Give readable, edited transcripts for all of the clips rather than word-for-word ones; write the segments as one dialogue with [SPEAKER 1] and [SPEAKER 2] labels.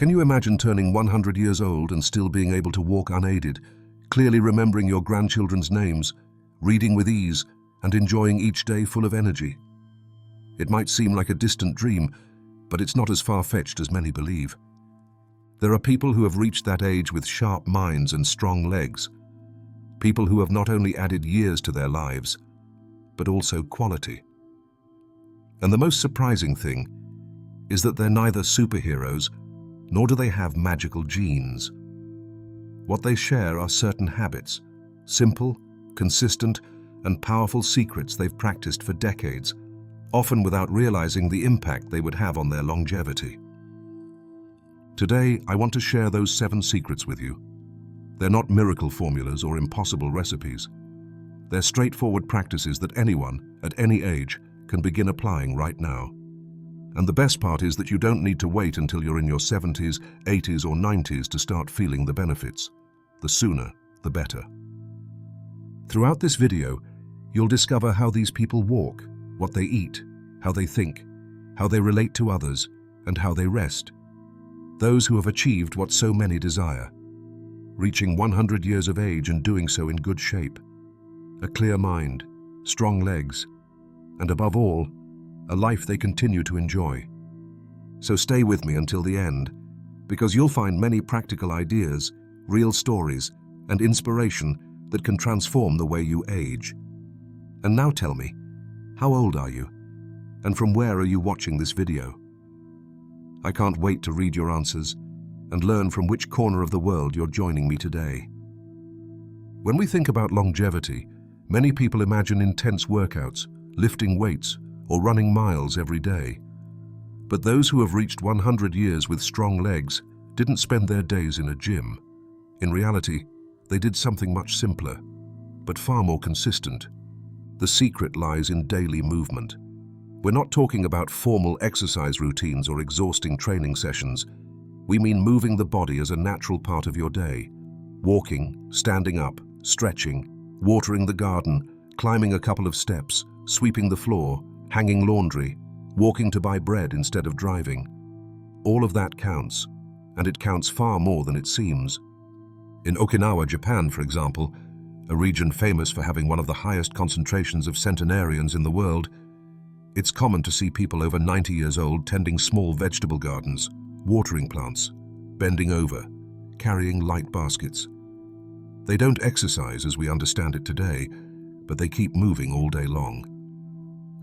[SPEAKER 1] Can you imagine turning 100 years old and still being able to walk unaided, clearly remembering your grandchildren's names, reading with ease, and enjoying each day full of energy? It might seem like a distant dream, but it's not as far-fetched as many believe. There are people who have reached that age with sharp minds and strong legs. People who have not only added years to their lives, but also quality. And the most surprising thing is that they're neither superheroes, nor do they have magical genes. What they share are certain habits, simple, consistent, and powerful secrets they've practiced for decades, often without realizing the impact they would have on their longevity. Today, I want to share those 7 secrets with you. They're not miracle formulas or impossible recipes. They're straightforward practices that anyone, at any age, can begin applying right now. And the best part is that you don't need to wait until you're in your 70s, 80s, or 90s to start feeling the benefits. The sooner, the better. Throughout this video, you'll discover how these people walk, what they eat, how they think, how they relate to others, and how they rest. Those who have achieved what so many desire, reaching 100 years of age and doing so in good shape. A clear mind, strong legs, and above all, a life they continue to enjoy. So stay with me until the end, because you'll find many practical ideas, real stories, and inspiration that can transform the way you age. And now tell me, how old are you? And from where are you watching this video? I can't wait to read your answers and learn from which corner of the world you're joining me today. When we think about longevity, many people imagine intense workouts, lifting weights, or running miles every day. But those who have reached 100 years with strong legs didn't spend their days in a gym. In reality, they did something much simpler, but far more consistent. The secret lies in daily movement. We're not talking about formal exercise routines or exhausting training sessions. We mean moving the body as a natural part of your day. Walking, standing up, stretching, watering the garden, climbing a couple of steps, sweeping the floor, hanging laundry, walking to buy bread instead of driving. All of that counts, and it counts far more than it seems. In Okinawa, Japan, for example, a region famous for having one of the highest concentrations of centenarians in the world, it's common to see people over 90 years old tending small vegetable gardens, watering plants, bending over, carrying light baskets. They don't exercise as we understand it today, but they keep moving all day long.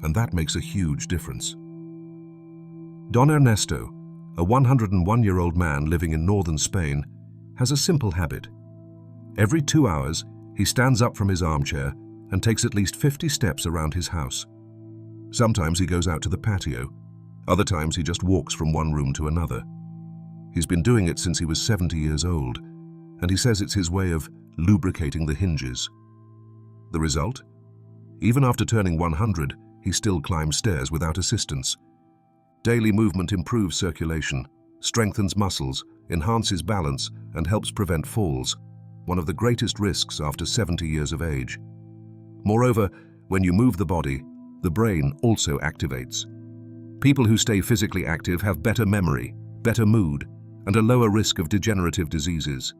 [SPEAKER 1] And that makes a huge difference. Don Ernesto, a 101-year-old man living in northern Spain, has a simple habit. Every 2 hours, he stands up from his armchair and takes at least 50 steps around his house. Sometimes he goes out to the patio, other times he just walks from one room to another. He's been doing it since he was 70 years old, and he says it's his way of lubricating the hinges. The result? Even after turning 100, he still climbs stairs without assistance. Daily movement improves circulation, strengthens muscles, enhances balance, and helps prevent falls, one of the greatest risks after 70 years of age. Moreover, when you move the body, the brain also activates. People who stay physically active have better memory, better mood, and a lower risk of degenerative diseases.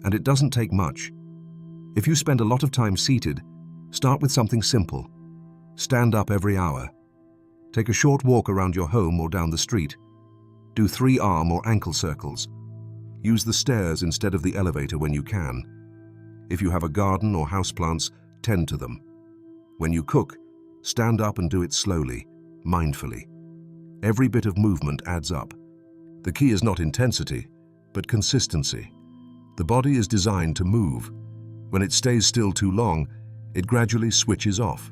[SPEAKER 1] And it doesn't take much. If you spend a lot of time seated, start with something simple. Stand up every hour. Take a short walk around your home or down the street. Do 3 arm or ankle circles. Use the stairs instead of the elevator when you can. If you have a garden or houseplants, tend to them. When you cook, stand up and do it slowly, mindfully. Every bit of movement adds up. The key is not intensity, but consistency. The body is designed to move. When it stays still too long, it gradually switches off.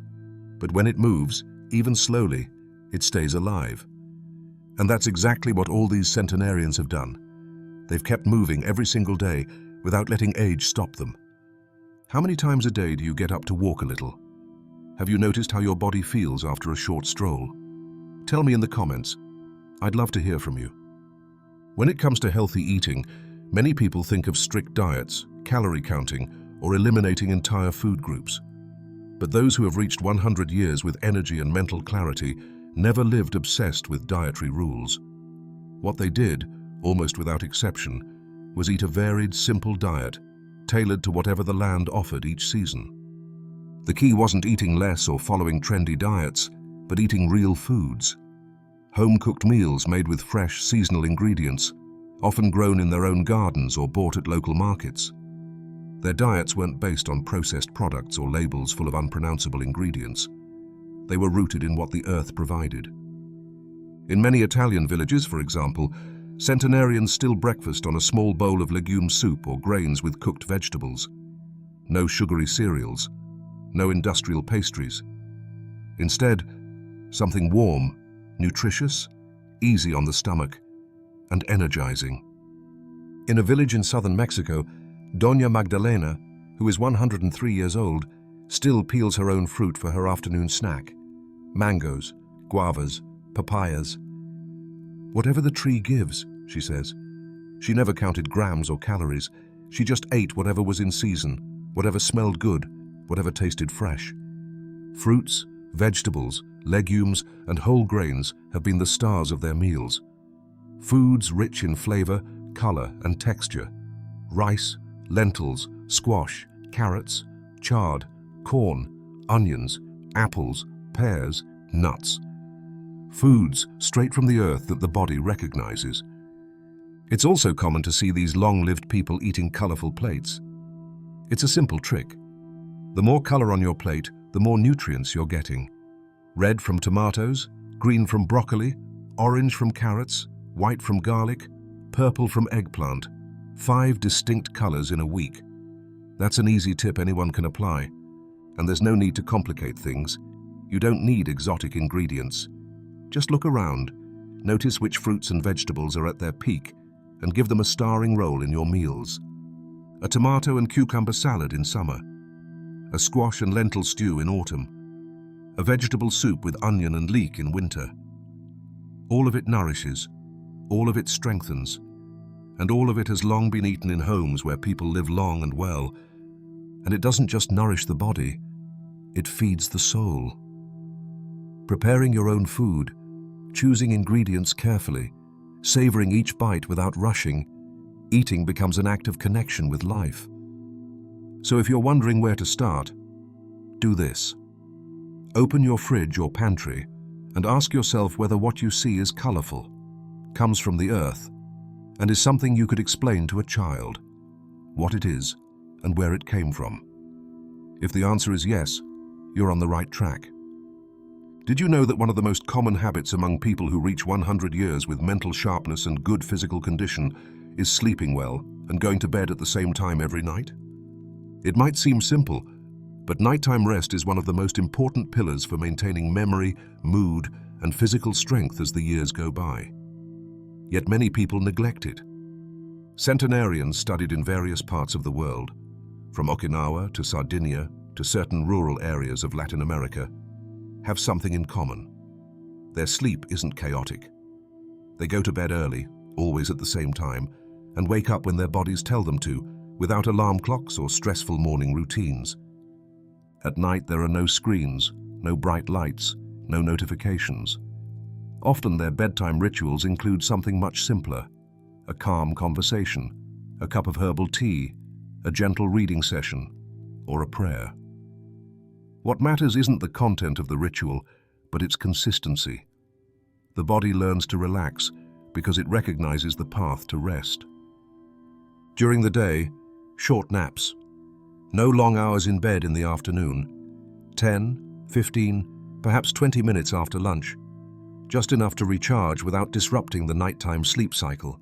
[SPEAKER 1] But when it moves, even slowly, it stays alive. And that's exactly what all these centenarians have done. They've kept moving every single day without letting age stop them. How many times a day do you get up to walk a little? Have you noticed how your body feels after a short stroll? Tell me in the comments. I'd love to hear from you. When it comes to healthy eating, many people think of strict diets, calorie counting, or eliminating entire food groups. But those who have reached 100 years with energy and mental clarity never lived obsessed with dietary rules. What they did almost without exception, was eat a varied, simple diet, tailored to whatever the land offered each season. The key wasn't eating less or following trendy diets, but eating real foods. Home-cooked meals made with fresh, seasonal ingredients, often grown in their own gardens or bought at local markets. Their diets weren't based on processed products or labels full of unpronounceable ingredients. They were rooted in what the earth provided. In many Italian villages, for example, centenarians still breakfast on a small bowl of legume soup or grains with cooked vegetables. No sugary cereals, no industrial pastries. Instead, something warm, nutritious, easy on the stomach, and energizing. In a village in southern Mexico, Doña Magdalena, who is 103 years old, still peels her own fruit for her afternoon snack. Mangoes, guavas, papayas. Whatever the tree gives, she says. She never counted grams or calories. She just ate whatever was in season, whatever smelled good, whatever tasted fresh. Fruits, vegetables, legumes, and whole grains have been the stars of their meals. Foods rich in flavor, color, and texture. Rice, lentils, squash, carrots, chard, corn, onions, apples, pears, nuts. Foods straight from the earth that the body recognizes. It's also common to see these long-lived people eating colorful plates. It's a simple trick. The more color on your plate, the more nutrients you're getting. Red from tomatoes, green from broccoli, orange from carrots, white from garlic, purple from eggplant. 5 distinct colors in a week. That's an easy tip anyone can apply. And there's no need to complicate things. You don't need exotic ingredients. Just look around, notice which fruits and vegetables are at their peak, and give them a starring role in your meals. A tomato and cucumber salad in summer. A squash and lentil stew in autumn. A vegetable soup with onion and leek in winter. All of it nourishes, all of it strengthens, and all of it has long been eaten in homes where people live long and well. And it doesn't just nourish the body, it feeds the soul. Preparing your own food, choosing ingredients carefully, savoring each bite without rushing, eating becomes an act of connection with life. So if you're wondering where to start, do this. Open your fridge or pantry and ask yourself whether what you see is colorful, comes from the earth, and is something you could explain to a child, what it is and where it came from. If the answer is yes, you're on the right track. Did you know that one of the most common habits among people who reach 100 years with mental sharpness and good physical condition is sleeping well and going to bed at the same time every night? It might seem simple, but nighttime rest is one of the most important pillars for maintaining memory, mood, and physical strength as the years go by. Yet many people neglect it. Centenarians studied in various parts of the world, from Okinawa to Sardinia to certain rural areas of Latin America, have something in common. Their sleep isn't chaotic. They go to bed early, always at the same time, and wake up when their bodies tell them to, without alarm clocks or stressful morning routines. At night there are no screens, no bright lights, no notifications. Often their bedtime rituals include something much simpler: a calm conversation, a cup of herbal tea, a gentle reading session, or a prayer. What matters isn't the content of the ritual, but its consistency. The body learns to relax because it recognizes the path to rest. During the day, short naps. No long hours in bed in the afternoon. 10, 15, perhaps 20 minutes after lunch. Just enough to recharge without disrupting the nighttime sleep cycle.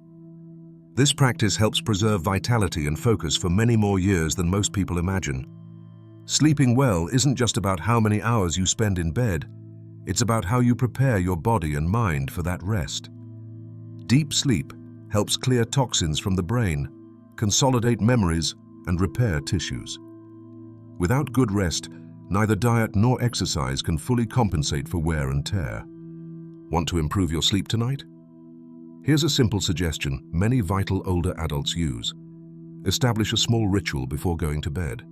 [SPEAKER 1] This practice helps preserve vitality and focus for many more years than most people imagine. Sleeping well isn't just about how many hours you spend in bed, it's about how you prepare your body and mind for that rest. Deep sleep helps clear toxins from the brain, consolidate memories, and repair tissues. Without good rest, neither diet nor exercise can fully compensate for wear and tear. Want to improve your sleep tonight? Here's a simple suggestion many vital older adults use. Establish a small ritual before going to bed.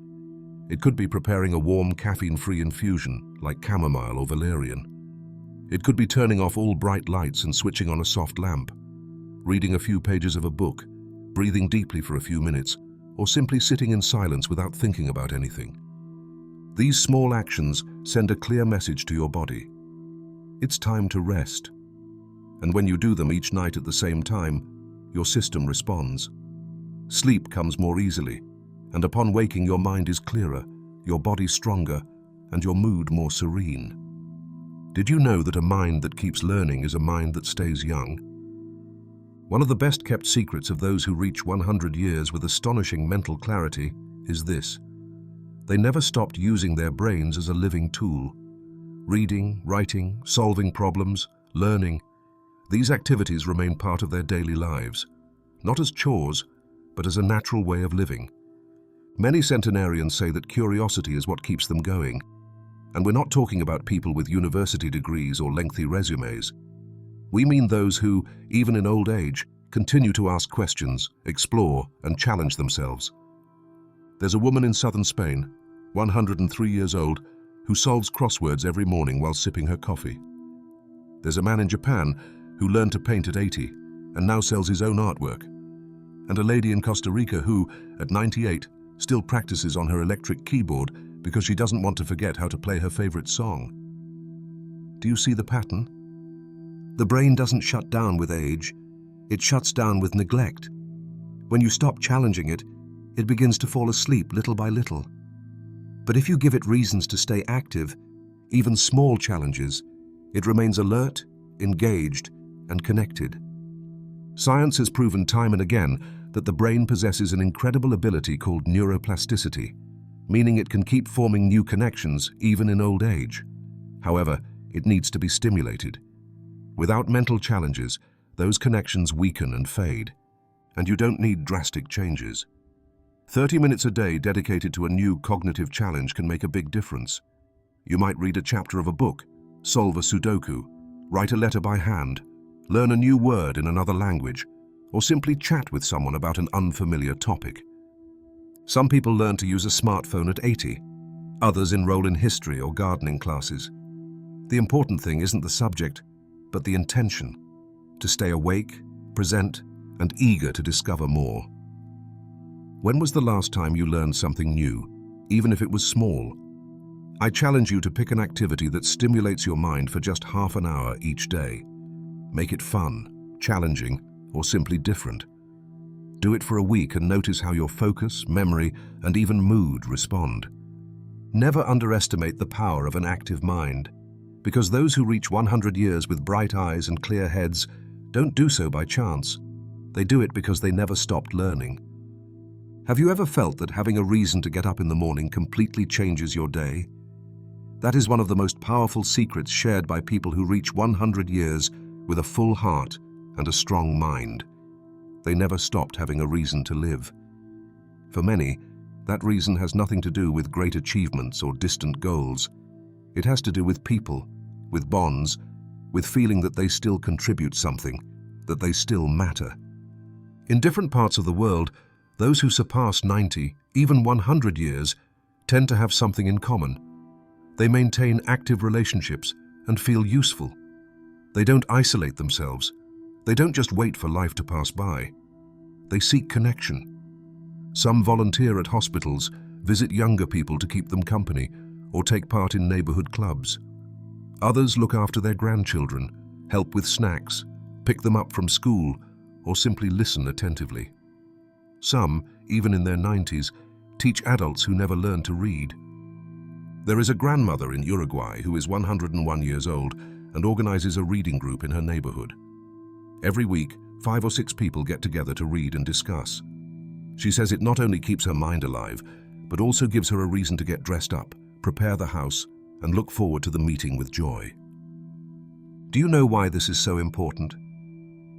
[SPEAKER 1] It could be preparing a warm caffeine-free infusion like chamomile or valerian. It could be turning off all bright lights and switching on a soft lamp. reading a few pages of a book, breathing deeply for a few minutes, or simply sitting in silence without thinking about anything. These small actions send a clear message to your body. It's time to rest. And when you do them each night at the same time, your system responds. Sleep comes more easily, and upon waking your mind is clearer, your body stronger, and your mood more serene. Did you know that a mind that keeps learning is a mind that stays young? One of the best-kept secrets of those who reach 100 years with astonishing mental clarity is this. They never stopped using their brains as a living tool. Reading, writing, solving problems, learning. These activities remain part of their daily lives, not as chores, but as a natural way of living. Many centenarians say that curiosity is what keeps them going. And we're not talking about people with university degrees or lengthy resumes. We mean those who, even in old age, continue to ask questions, explore, and challenge themselves. There's a woman in southern Spain, 103 years old, who solves crosswords every morning while sipping her coffee. There's a man in Japan who learned to paint at 80 and now sells his own artwork. And a lady in Costa Rica who, at 98, still practices on her electric keyboard because she doesn't want to forget how to play her favorite song. Do you see the pattern? The brain doesn't shut down with age, it shuts down with neglect. When you stop challenging it, it begins to fall asleep little by little. But if you give it reasons to stay active, even small challenges, it remains alert, engaged, and connected. Science has proven time and again that the brain possesses an incredible ability called neuroplasticity, meaning it can keep forming new connections even in old age. However, it needs to be stimulated. Without mental challenges, those connections weaken and fade, and you don't need drastic changes. 30 minutes a day dedicated to a new cognitive challenge can make a big difference. You might read a chapter of a book, solve a Sudoku, write a letter by hand, learn a new word in another language, or simply chat with someone about an unfamiliar topic. Some people learn to use a smartphone at 80, others enroll in history or gardening classes. The important thing isn't the subject, but the intention, to stay awake, present, and eager to discover more. When was the last time you learned something new, even if it was small? I challenge you to pick an activity that stimulates your mind for just half an hour each day. Make it fun, challenging, or simply different. Do it for a week and notice how your focus, memory, and even mood respond. Never underestimate the power of an active mind, because those who reach 100 years with bright eyes and clear heads don't do so by chance. They do it because they never stopped learning. Have you ever felt that having a reason to get up in the morning completely changes your day? That is one of the most powerful secrets shared by people who reach 100 years with a full heart and a strong mind. They never stopped having a reason to live. For many, that reason has nothing to do with great achievements or distant goals. It has to do with people, with bonds, with feeling that they still contribute something, that they still matter. In different parts of the world, those who surpass 90, even 100 years, tend to have something in common. They maintain active relationships and feel useful. They don't isolate themselves. They don't just wait for life to pass by. They seek connection. Some volunteer at hospitals, visit younger people to keep them company, or take part in neighborhood clubs. Others look after their grandchildren, help with snacks, pick them up from school, or simply listen attentively. Some, even in their 90s, teach adults who never learned to read. There is a grandmother in Uruguay who is 101 years old and organizes a reading group in her neighborhood. Every week, 5 or 6 people get together to read and discuss. She says it not only keeps her mind alive, but also gives her a reason to get dressed up, prepare the house, and look forward to the meeting with joy. Do you know why this is so important?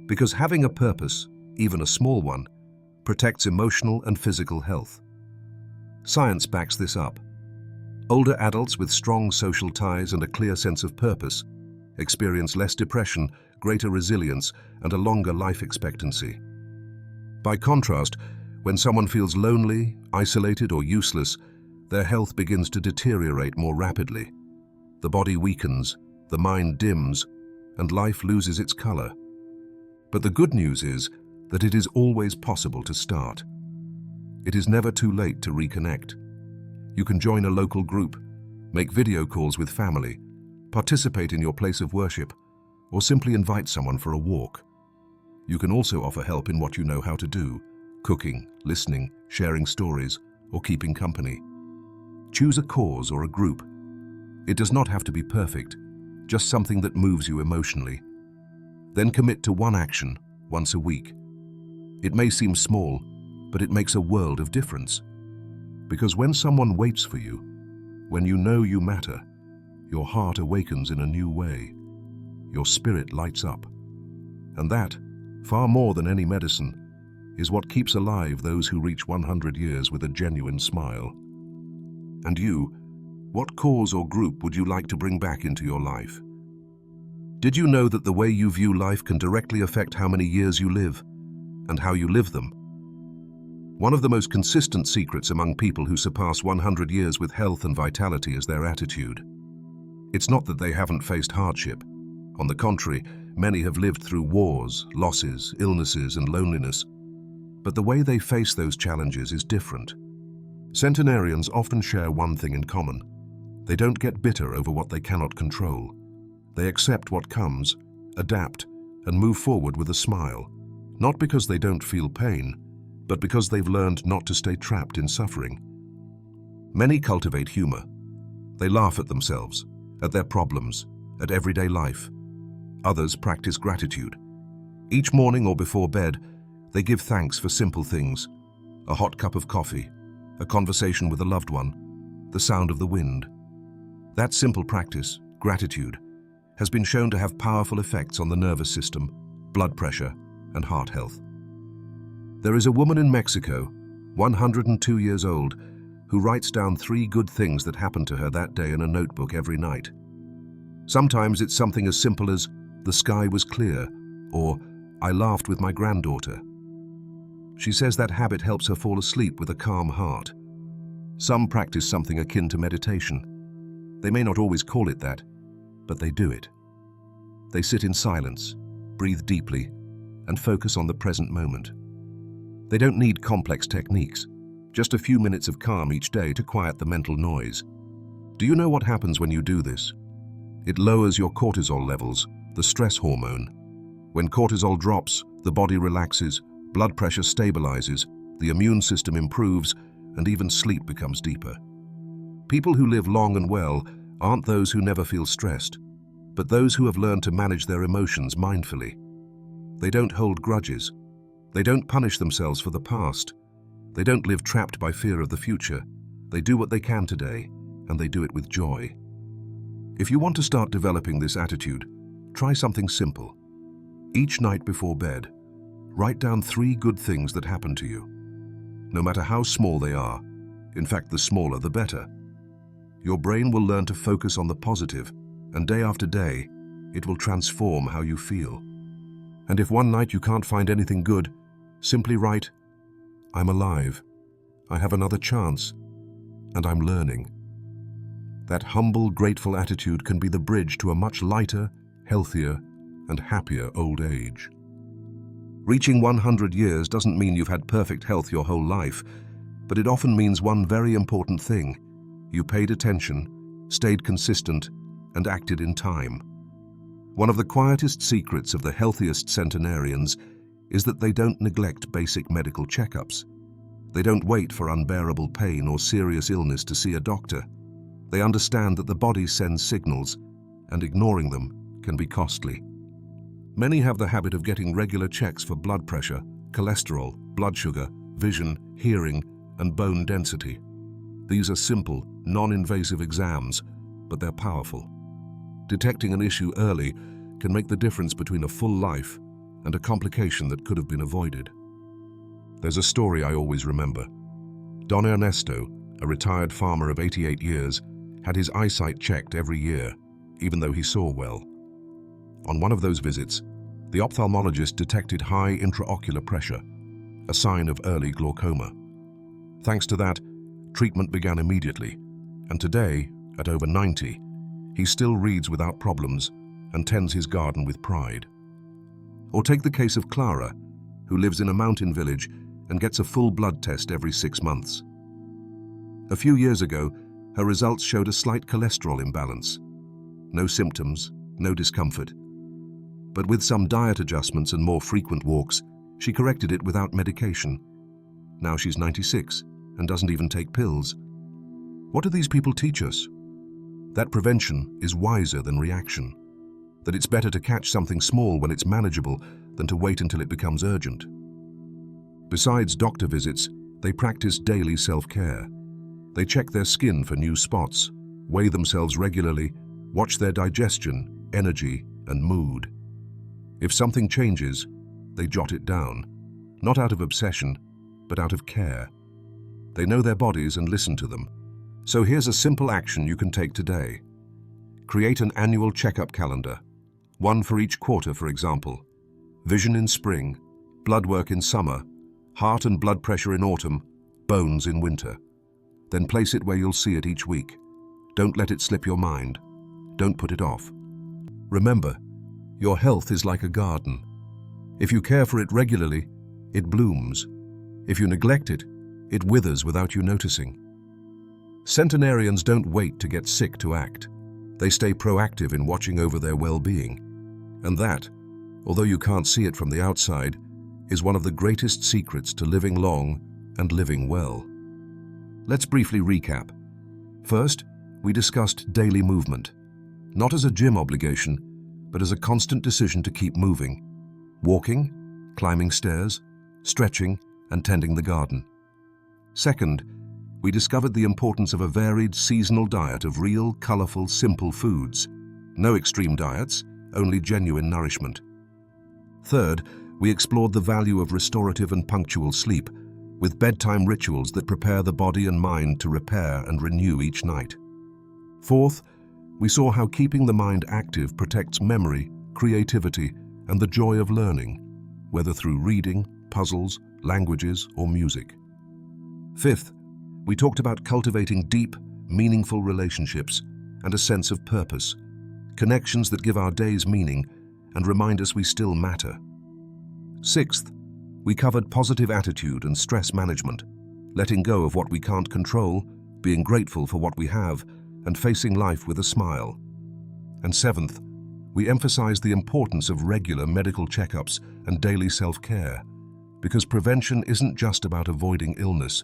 [SPEAKER 1] Because having a purpose, even a small one, protects emotional and physical health. Science backs this up. Older adults with strong social ties and a clear sense of purpose experience less depression, greater resilience, and a longer life expectancy. By contrast, when someone feels lonely, isolated, or useless, their health begins to deteriorate more rapidly. The body weakens, the mind dims, and life loses its color. But the good news is that it is always possible to start. It is never too late to reconnect. You can join a local group, make video calls with family, participate in your place of worship, or simply invite someone for a walk. You can also offer help in what you know how to do: cooking, listening, sharing stories, or keeping company. Choose a cause or a group. It does not have to be perfect, just something that moves you emotionally. Then commit to one action once a week. It may seem small, but it makes a world of difference. Because when someone waits for you, when you know you matter, your heart awakens in a new way. Your spirit lights up. And that, far more than any medicine, is what keeps alive those who reach 100 years with a genuine smile. And you, what cause or group would you like to bring back into your life? Did you know that the way you view life can directly affect how many years you live and how you live them? One of the most consistent secrets among people who surpass 100 years with health and vitality is their attitude. It's not that they haven't faced hardship. On the contrary, many have lived through wars, losses, illnesses, and loneliness. But the way they face those challenges is different. Centenarians often share one thing in common. They don't get bitter over what they cannot control. They accept what comes, adapt, and move forward with a smile, not because they don't feel pain, but because they've learned not to stay trapped in suffering. Many cultivate humor. They laugh at themselves, at their problems, at everyday life. Others practice gratitude. Each morning or before bed, they give thanks for simple things: a hot cup of coffee, a conversation with a loved one, the sound of the wind. That simple practice, gratitude, has been shown to have powerful effects on the nervous system, blood pressure, and heart health. There is a woman in Mexico, 102 years old, who writes down 3 good things that happened to her that day in a notebook every night. Sometimes it's something as simple as, "The sky was clear," or "I laughed with my granddaughter." She says that habit helps her fall asleep with a calm heart. Some practice something akin to meditation. They may not always call it that, but they do it. They sit in silence, breathe deeply, and focus on the present moment. They don't need complex techniques, just a few minutes of calm each day to quiet the mental noise. Do you know what happens when you do this? It lowers your cortisol levels, the stress hormone. When cortisol drops, the body relaxes, blood pressure stabilizes, the immune system improves, and even sleep becomes deeper. People who live long and well aren't those who never feel stressed, but those who have learned to manage their emotions mindfully. They don't hold grudges. They don't punish themselves for the past. They don't live trapped by fear of the future. They do what they can today, and they do it with joy. If you want to start developing this attitude, try something simple. Each night before bed, write down 3 good things that happened to you. No matter how small they are, in fact, the smaller the better. Your brain will learn to focus on the positive, and day after day, it will transform how you feel. And if one night you can't find anything good, simply write, "I'm alive, I have another chance, and I'm learning." That humble, grateful attitude can be the bridge to a much lighter, healthier, and happier old age. Reaching 100 years doesn't mean you've had perfect health your whole life, but it often means one very important thing: you paid attention, stayed consistent, and acted in time. One of the quietest secrets of the healthiest centenarians is that they don't neglect basic medical checkups. They don't wait for unbearable pain or serious illness to see a doctor. They understand that the body sends signals, and ignoring them can be costly. Many have the habit of getting regular checks for blood pressure, cholesterol, blood sugar, vision, hearing, and bone density. These are simple, non-invasive exams, but they're powerful. Detecting an issue early can make the difference between a full life and a complication that could have been avoided. There's a story I always remember. Don Ernesto, a retired farmer of 88 years, had his eyesight checked every year, even though he saw well. On one of those visits, the ophthalmologist detected high intraocular pressure, a sign of early glaucoma. Thanks to that, treatment began immediately, and today, at over 90, he still reads without problems and tends his garden with pride. Or take the case of Clara, who lives in a mountain village and gets a full blood test every 6 months. A few years ago, her results showed a slight cholesterol imbalance. No symptoms, no discomfort. But with some diet adjustments and more frequent walks, she corrected it without medication. Now she's 96 and doesn't even take pills. What do these people teach us? That prevention is wiser than reaction. That it's better to catch something small when it's manageable than to wait until it becomes urgent. Besides doctor visits, they practice daily self-care. They check their skin for new spots, weigh themselves regularly, watch their digestion, energy, and mood. If something changes, they jot it down, not out of obsession, but out of care. They know their bodies and listen to them. So here's a simple action you can take today. Create an annual checkup calendar, one for each quarter, for example. Vision in spring, blood work in summer, heart and blood pressure in autumn, bones in winter. Then place it where you'll see it each week. Don't let it slip your mind. Don't put it off. Remember, your health is like a garden. If you care for it regularly, it blooms. If you neglect it, it withers without you noticing. Centenarians don't wait to get sick to act. They stay proactive in watching over their well-being. And that, although you can't see it from the outside, is one of the greatest secrets to living long and living well. Let's briefly recap. First, we discussed daily movement, not as a gym obligation, but as a constant decision to keep moving. Walking, climbing stairs, stretching, and tending the garden. Second, we discovered the importance of a varied seasonal diet of real, colorful, simple foods. No extreme diets, only genuine nourishment. Third, we explored the value of restorative and punctual sleep, with bedtime rituals that prepare the body and mind to repair and renew each night. Fourth, we saw how keeping the mind active protects memory, creativity, and the joy of learning, whether through reading, puzzles, languages, or music. Fifth, we talked about cultivating deep, meaningful relationships and a sense of purpose, connections that give our days meaning and remind us we still matter. Sixth, we covered positive attitude and stress management, letting go of what we can't control, being grateful for what we have, and facing life with a smile. And seventh, we emphasized the importance of regular medical checkups and daily self-care, because prevention isn't just about avoiding illness,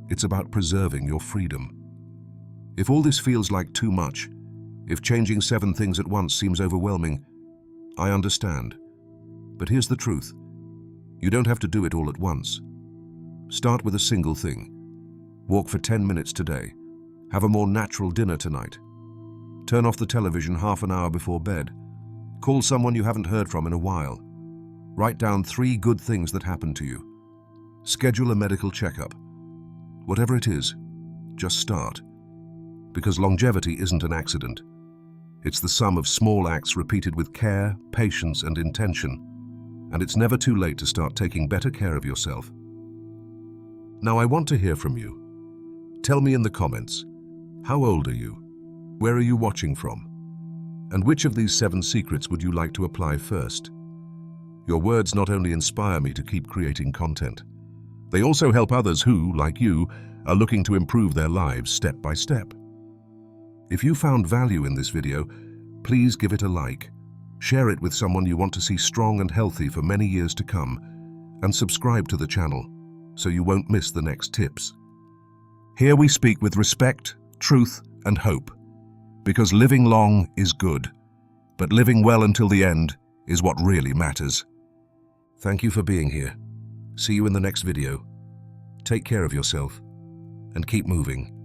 [SPEAKER 1] it's about preserving your freedom. If all this feels like too much, if changing 7 things at once seems overwhelming, I understand. But here's the truth. You don't have to do it all at once. Start with a single thing. Walk for 10 minutes today. Have a more natural dinner tonight. Turn off the television half an hour before bed. Call someone you haven't heard from in a while. Write down 3 good things that happened to you. Schedule a medical checkup. Whatever it is, just start. Because longevity isn't an accident. It's the sum of small acts repeated with care, patience, and intention. And it's never too late to start taking better care of yourself. Now I want to hear from you. Tell me in the comments, how old are you? Where are you watching from? And which of these 7 secrets would you like to apply first? Your words not only inspire me to keep creating content, they also help others who, like you, are looking to improve their lives step by step. If you found value in this video, please give it a like. Share it with someone you want to see strong and healthy for many years to come, and subscribe to the channel so you won't miss the next tips. Here we speak with respect, truth, and hope, because living long is good, but living well until the end is what really matters. Thank you for being here. See you in the next video. Take care of yourself and keep moving.